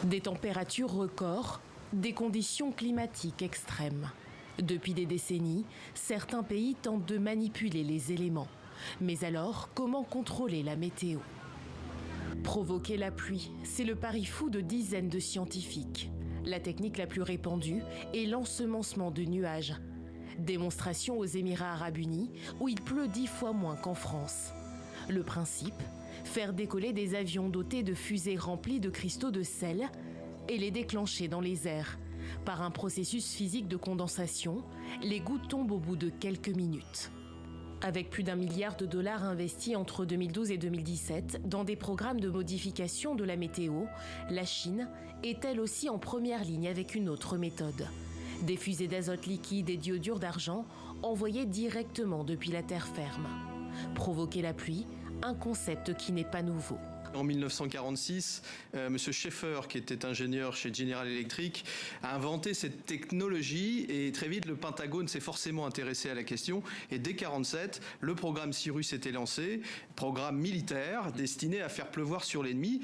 Des températures records, des conditions climatiques extrêmes. Depuis des décennies, certains pays tentent de manipuler les éléments. Mais alors, comment contrôler la météo ? Provoquer la pluie, c'est le pari fou de dizaines de scientifiques. La technique la plus répandue est l'ensemencement de nuages. Démonstration aux Émirats arabes unis, où il pleut 10 fois moins qu'en France. Le principe ? Faire décoller des avions dotés de fusées remplies de cristaux de sel et les déclencher dans les airs. Par un processus physique de condensation, les gouttes tombent au bout de quelques minutes. Avec plus d'1 milliard de dollars investis entre 2012 et 2017 dans des programmes de modification de la météo, la Chine est elle aussi en première ligne avec une autre méthode. Des fusées d'azote liquide et d'iodure d'argent envoyées directement depuis la terre ferme. Provoquer la pluie, un concept qui n'est pas nouveau. En 1946, M. Schaeffer, qui était ingénieur chez General Electric, a inventé cette technologie et très vite le Pentagone s'est forcément intéressé à la question. Et dès 1947, le programme Cyrus était lancé, programme militaire destiné à faire pleuvoir sur l'ennemi.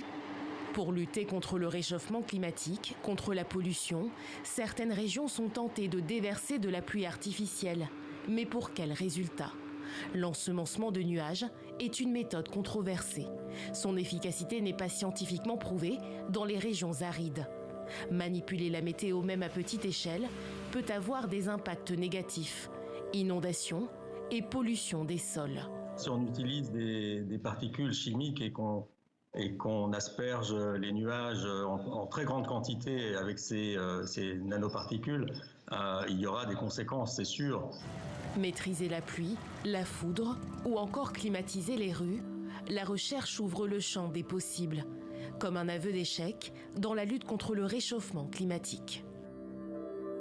Pour lutter contre le réchauffement climatique, contre la pollution, certaines régions sont tentées de déverser de la pluie artificielle. Mais pour quel résultat ? L'ensemencement de nuages est une méthode controversée. Son efficacité n'est pas scientifiquement prouvée dans les régions arides. Manipuler la météo même à petite échelle peut avoir des impacts négatifs. Inondations et pollution des sols. Si on utilise des particules chimiques et qu'on asperge les nuages en très grande quantité avec ces nanoparticules, il y aura des conséquences, c'est sûr. Maîtriser la pluie, la foudre ou encore climatiser les rues, la recherche ouvre le champ des possibles, comme un aveu d'échec dans la lutte contre le réchauffement climatique.